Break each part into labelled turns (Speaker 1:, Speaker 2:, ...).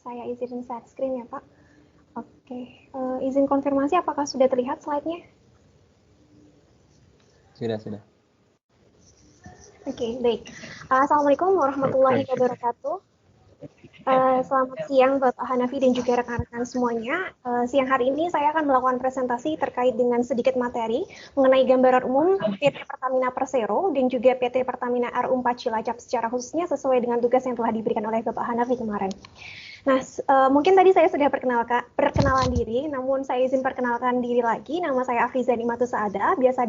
Speaker 1: Saya izin share screen ya, Pak. Oke, izin konfirmasi apakah sudah terlihat slide-nya?
Speaker 2: Sudah.
Speaker 1: Oke, baik. Assalamualaikum warahmatullahi wabarakatuh. Selamat siang Bapak Hanafi dan juga rekan-rekan semuanya. Siang hari ini saya akan melakukan presentasi terkait dengan sedikit materi mengenai gambaran umum PT Pertamina Persero dan juga PT Pertamina RU 4 Cilacap secara khususnya sesuai dengan tugas yang telah diberikan oleh Bapak Hanafi kemarin. Nah, mungkin tadi saya sudah perkenalan diri, namun saya izin perkenalkan diri lagi. Nama saya Afriza Nimatus Saada, biasa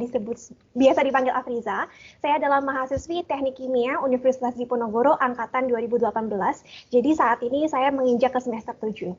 Speaker 1: dipanggil Afriza. Saya adalah mahasiswi Teknik Kimia Universitas Diponegoro angkatan 2018. Jadi saat ini saya menginjak ke semester 7.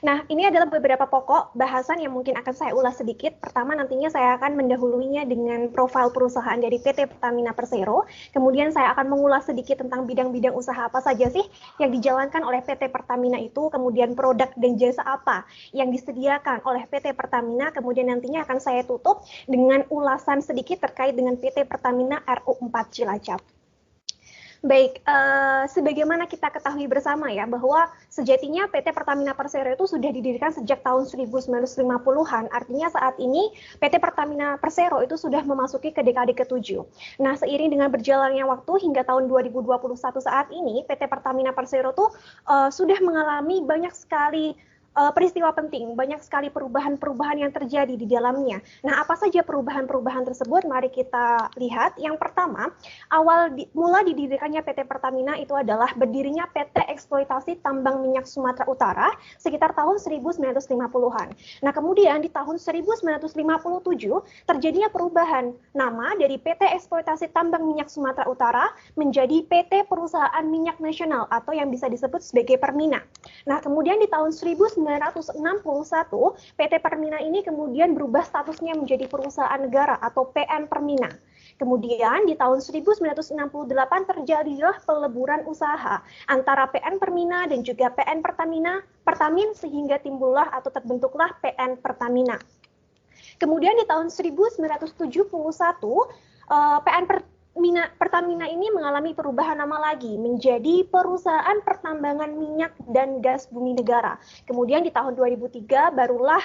Speaker 1: Nah, ini adalah beberapa pokok bahasan yang mungkin akan saya ulas sedikit. Pertama, nantinya saya akan mendahuluinya dengan profil perusahaan dari PT Pertamina Persero. Kemudian saya akan mengulas sedikit tentang bidang-bidang usaha apa saja sih yang dijalankan oleh PT Pertamina itu, kemudian produk dan jasa apa yang disediakan oleh PT Pertamina. Kemudian nantinya akan saya tutup dengan ulasan sedikit terkait dengan PT Pertamina RU 4 Cilacap. Baik, sebagaimana kita ketahui bersama ya, bahwa sejatinya PT Pertamina Persero itu sudah didirikan sejak tahun 1950-an. Artinya saat ini PT Pertamina Persero itu sudah memasuki ke dekade ke-7. Nah, seiring dengan berjalannya waktu hingga tahun 2021 saat ini, PT Pertamina Persero itu sudah mengalami banyak sekali peristiwa penting, banyak sekali perubahan-perubahan yang terjadi di dalamnya. Nah, apa saja perubahan-perubahan tersebut? Mari kita lihat. Yang pertama, mula didirikannya PT Pertamina itu adalah berdirinya PT Eksploitasi Tambang Minyak Sumatera Utara sekitar tahun 1950-an. Nah, kemudian di tahun 1957 terjadinya perubahan nama dari PT Eksploitasi Tambang Minyak Sumatera Utara menjadi PT Perusahaan Minyak Nasional atau yang bisa disebut sebagai Permina. Nah, kemudian di tahun 1961 PT Permina ini kemudian berubah statusnya menjadi perusahaan negara atau PN Permina. Kemudian di tahun 1968 terjadilah peleburan usaha antara PN Permina dan juga PN Pertamin sehingga timbullah atau terbentuklah PN Pertamina. Kemudian di tahun 1971 PN Pertamina ini mengalami perubahan nama lagi menjadi Perusahaan Pertambangan Minyak dan Gas Bumi Negara. Kemudian di tahun 2003 barulah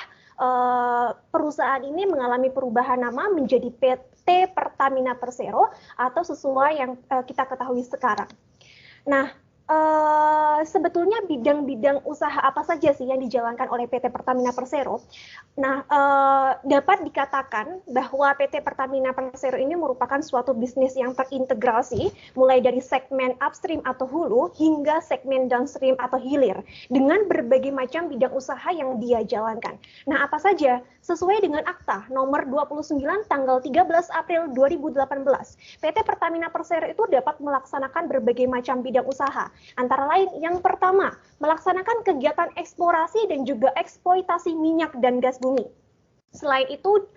Speaker 1: perusahaan ini mengalami perubahan nama menjadi PT Pertamina Persero atau sesuai yang kita ketahui sekarang. Nah, sebetulnya bidang-bidang usaha apa saja sih yang dijalankan oleh PT Pertamina Persero? Nah, dapat dikatakan bahwa PT Pertamina Persero ini merupakan suatu bisnis yang terintegrasi, mulai dari segmen upstream atau hulu hingga segmen downstream atau hilir, dengan berbagai macam bidang usaha yang dia jalankan. Nah, apa saja? Sesuai dengan Akta nomor 29 tanggal 13 April 2018, PT Pertamina Persero itu dapat melaksanakan berbagai macam bidang usaha. Antara lain, yang pertama, melaksanakan kegiatan eksplorasi dan juga eksploitasi minyak dan gas bumi. Selain itu,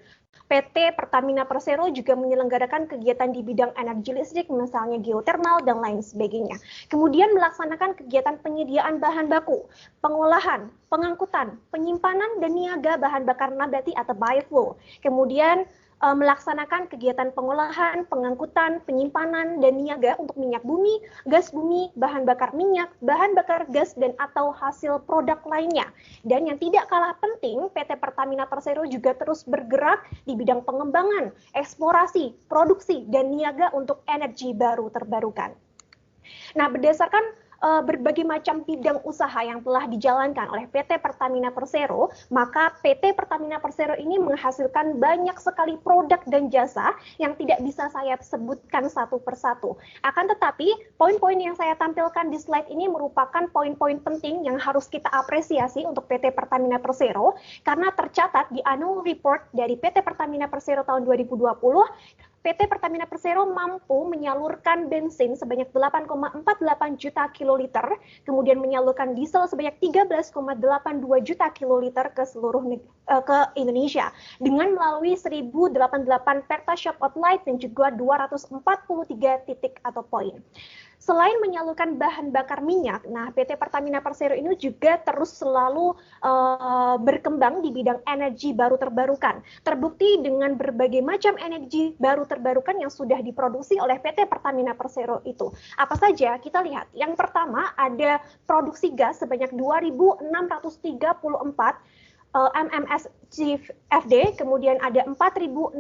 Speaker 1: PT Pertamina Persero juga menyelenggarakan kegiatan di bidang energi listrik, misalnya geotermal dan lain sebagainya. Kemudian melaksanakan kegiatan penyediaan bahan baku, pengolahan, pengangkutan, penyimpanan, dan niaga bahan bakar nabati atau biofuel. Kemudian melaksanakan kegiatan pengolahan, pengangkutan, penyimpanan, dan niaga untuk minyak bumi, gas bumi, bahan bakar minyak, bahan bakar gas, dan atau hasil produk lainnya. Dan yang tidak kalah penting, PT Pertamina Persero juga terus bergerak di bidang pengembangan, eksplorasi, produksi, dan niaga untuk energi baru terbarukan. Nah, berdasarkan berbagai macam bidang usaha yang telah dijalankan oleh PT Pertamina Persero, maka PT Pertamina Persero ini menghasilkan banyak sekali produk dan jasa yang tidak bisa saya sebutkan satu persatu. Akan tetapi, poin-poin yang saya tampilkan di slide ini merupakan poin-poin penting yang harus kita apresiasi untuk PT Pertamina Persero, karena tercatat di annual report dari PT Pertamina Persero tahun 2020, PT Pertamina Persero mampu menyalurkan bensin sebanyak 8,48 juta kiloliter, kemudian menyalurkan diesel sebanyak 13,82 juta kiloliter ke seluruh ke Indonesia dengan melalui 1088 Pertashop outlet dan juga 243 titik atau poin. Selain menyalurkan bahan bakar minyak, nah PT Pertamina Persero ini juga terus selalu berkembang di bidang energi baru terbarukan. Terbukti dengan berbagai macam energi baru terbarukan yang sudah diproduksi oleh PT Pertamina Persero itu. Apa saja? Kita lihat. Yang pertama ada produksi gas sebanyak 2.634 MMSCFD, kemudian ada 4.618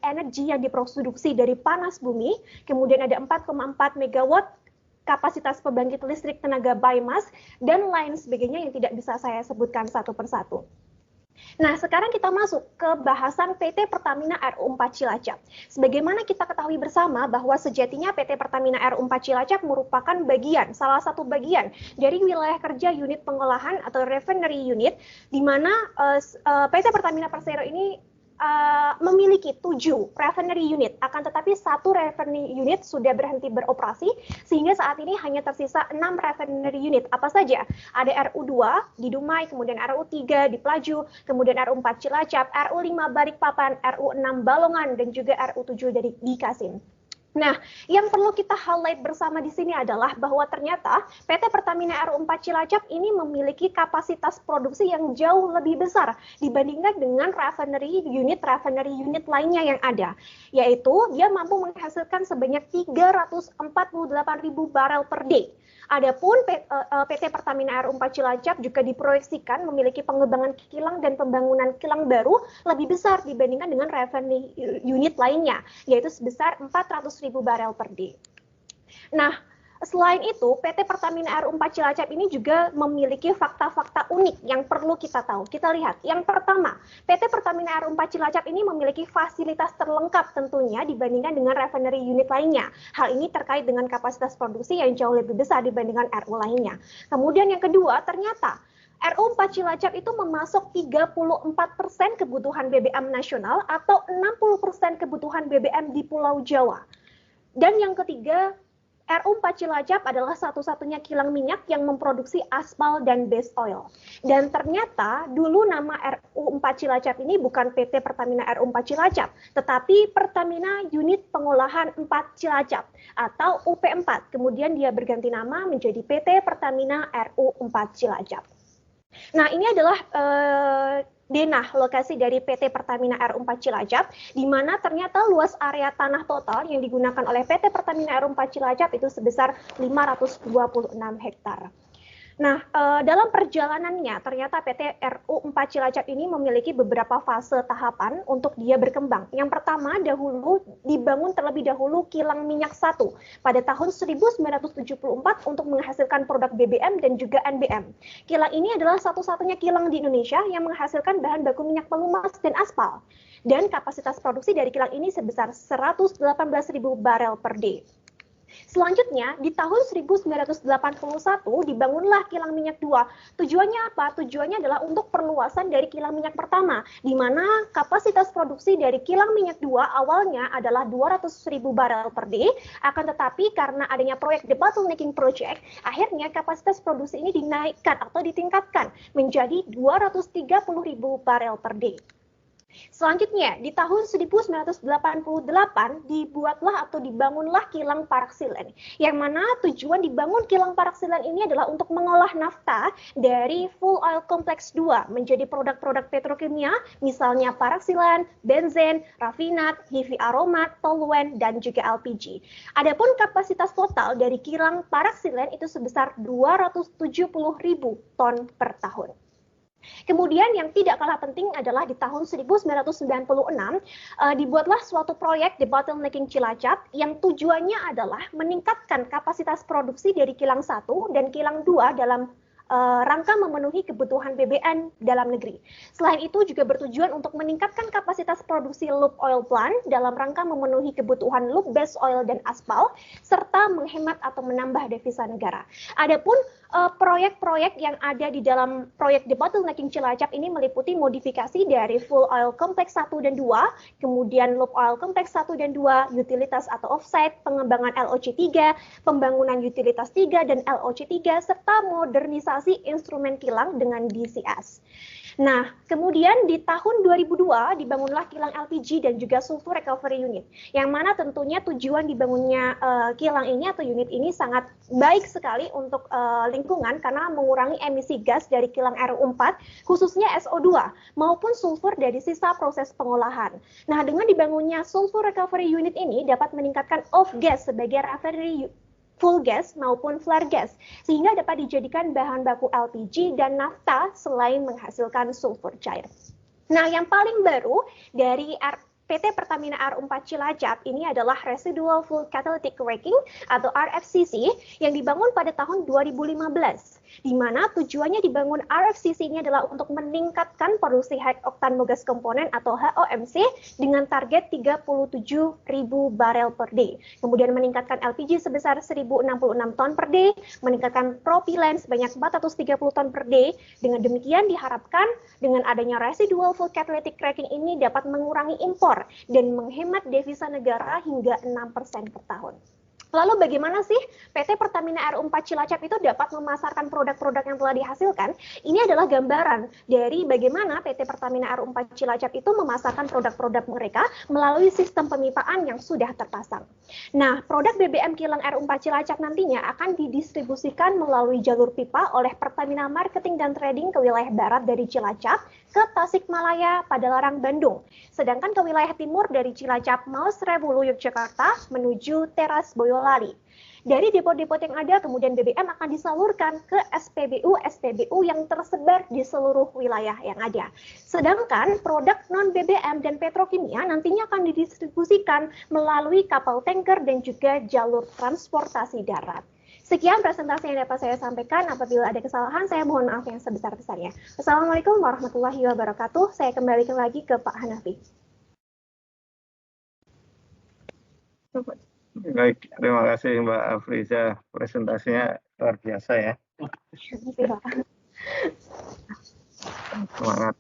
Speaker 1: energi yang diproduksi dari panas bumi, kemudian ada 4,4 megawatt kapasitas pembangkit listrik tenaga biomass, dan lain sebagainya yang tidak bisa saya sebutkan satu persatu. Nah, sekarang kita masuk ke bahasan PT Pertamina RU 4 Cilacap. Sebagaimana kita ketahui bersama bahwa sejatinya PT Pertamina RU 4 Cilacap merupakan salah satu bagian dari wilayah kerja unit pengolahan atau refinery unit, di mana PT Pertamina Persero ini memiliki 7 refinery unit, akan tetapi 1 refinery unit sudah berhenti beroperasi, sehingga saat ini hanya tersisa 6 refinery unit. Apa saja? Ada RU2 di Dumai, kemudian RU3 di Pelaju, kemudian RU4 Cilacap, RU5 Balikpapan, RU6 Balongan, dan juga RU7 di Kasin. Nah, yang perlu kita highlight bersama di sini adalah bahwa ternyata PT Pertamina RU 4 Cilacap ini memiliki kapasitas produksi yang jauh lebih besar dibandingkan dengan refinery unit lainnya yang ada, yaitu dia mampu menghasilkan sebanyak 348.000 barel per day. Adapun PT Pertamina RU 4 Cilacap juga diproyeksikan memiliki pengembangan kilang dan pembangunan kilang baru lebih besar dibandingkan dengan refinery unit lainnya, yaitu sebesar 400.000 barel per day. Nah, selain itu, PT Pertamina RU 4 Cilacap ini juga memiliki fakta-fakta unik yang perlu kita tahu. Kita lihat, yang pertama, PT Pertamina RU 4 Cilacap ini memiliki fasilitas terlengkap tentunya dibandingkan dengan refinery unit lainnya. Hal ini terkait dengan kapasitas produksi yang jauh lebih besar dibandingkan RU lainnya. Kemudian yang kedua, ternyata RU 4 Cilacap itu memasok 34% kebutuhan BBM nasional atau 60% kebutuhan BBM di Pulau Jawa. Dan yang ketiga, RU 4 Cilacap adalah satu-satunya kilang minyak yang memproduksi aspal dan base oil. Dan ternyata dulu nama RU 4 Cilacap ini bukan PT Pertamina RU 4 Cilacap, tetapi Pertamina Unit Pengolahan 4 Cilacap atau UP4. Kemudian dia berganti nama menjadi PT Pertamina RU 4 Cilacap. Nah, ini adalah denah lokasi dari PT Pertamina RU 4 Cilacap, di mana ternyata luas area tanah total yang digunakan oleh PT Pertamina RU 4 Cilacap itu sebesar 526 hektar. Nah, dalam perjalanannya ternyata PT RU 4 Cilacap ini memiliki beberapa fase tahapan untuk dia berkembang. Yang pertama, dibangun terlebih dahulu kilang minyak 1 pada tahun 1974 untuk menghasilkan produk BBM dan juga NBM. Kilang ini adalah satu-satunya kilang di Indonesia yang menghasilkan bahan baku minyak pelumas dan aspal. Dan kapasitas produksi dari kilang ini sebesar 118.000 barel per day. Selanjutnya, di tahun 1981 dibangunlah kilang minyak 2. Tujuannya apa? Tujuannya adalah untuk perluasan dari kilang minyak pertama, di mana kapasitas produksi dari kilang minyak 2 awalnya adalah 200.000 barel per day, akan tetapi karena adanya proyek debottlenecking project, akhirnya kapasitas produksi ini dinaikkan atau ditingkatkan menjadi 230.000 barel per day. Selanjutnya, di tahun 1988 dibangunlah kilang Paraxilen, yang mana tujuan dibangun kilang Paraxilen ini adalah untuk mengolah nafta dari full oil complex 2 menjadi produk-produk petrokimia, misalnya paraxilen, benzen, rafinat, heavy aromat, toluen, dan juga LPG. Adapun kapasitas total dari kilang Paraxilen itu sebesar 270.000 ton per tahun. Kemudian yang tidak kalah penting adalah di tahun 1996 dibuatlah suatu proyek debottlenecking Cilacap yang tujuannya adalah meningkatkan kapasitas produksi dari kilang 1 dan kilang 2 dalam rangka memenuhi kebutuhan BBM dalam negeri. Selain itu juga bertujuan untuk meningkatkan kapasitas produksi lube oil plant dalam rangka memenuhi kebutuhan lube base oil dan aspal, serta menghemat atau menambah devisa negara. Adapun proyek-proyek yang ada di dalam proyek debottlenecking Cilacap ini meliputi modifikasi dari full oil complex 1 dan 2, kemudian lube oil complex 1 dan 2, utilitas atau offsite, pengembangan LOC3, pembangunan utilitas 3 dan LOC3, serta modernisasi instrumen kilang dengan DCS. Nah, kemudian di tahun 2002 dibangunlah kilang LPG dan juga sulfur recovery unit, yang mana tentunya tujuan dibangunnya kilang ini atau unit ini sangat baik sekali untuk lingkungan karena mengurangi emisi gas dari kilang RU4, khususnya SO2, maupun sulfur dari sisa proses pengolahan. Nah, dengan dibangunnya sulfur recovery unit ini dapat meningkatkan off gas sebagai recovery full gas maupun flare gas, sehingga dapat dijadikan bahan baku LPG dan nafta selain menghasilkan sulfur cair. Nah, yang paling baru dari PT Pertamina RU4 Cilacap ini adalah Residual Full Catalytic Cracking atau RFCC yang dibangun pada tahun 2015. Di mana tujuannya dibangun RFCC ini adalah untuk meningkatkan produksi high octane mogas komponen atau HOMC dengan target 37.000 barel per day. Kemudian meningkatkan LPG sebesar 1.066 ton per day, meningkatkan propilen sebanyak 430 ton per day. Dengan demikian diharapkan dengan adanya residual full catalytic cracking ini dapat mengurangi impor dan menghemat devisa negara hingga 6% per tahun. Lalu bagaimana sih PT Pertamina RU4 Cilacap itu dapat memasarkan produk-produk yang telah dihasilkan? Ini adalah gambaran dari bagaimana PT Pertamina RU4 Cilacap itu memasarkan produk-produk mereka melalui sistem pemipaan yang sudah terpasang. Nah, produk BBM kilang RU4 Cilacap nantinya akan didistribusikan melalui jalur pipa oleh Pertamina Marketing dan Trading ke wilayah barat dari Cilacap ke Tasikmalaya, Padalarang, Bandung. Sedangkan ke wilayah timur dari Cilacap, Maus Rewulu, Yogyakarta menuju Teras Boyolali. Dari depot-depot yang ada, kemudian BBM akan disalurkan ke SPBU yang tersebar di seluruh wilayah yang ada. Sedangkan produk non-BBM dan petrokimia nantinya akan didistribusikan melalui kapal tanker dan juga jalur transportasi darat. Sekian presentasi yang dapat saya sampaikan. Apabila ada kesalahan, saya mohon maaf yang sebesar-besarnya. Assalamualaikum warahmatullahi wabarakatuh. Saya kembalikan lagi ke Pak Hanafi.
Speaker 2: Baik, terima kasih Mbak Afriza. Presentasinya luar biasa ya.
Speaker 1: Terima kasih, Pak.
Speaker 2: Semangat.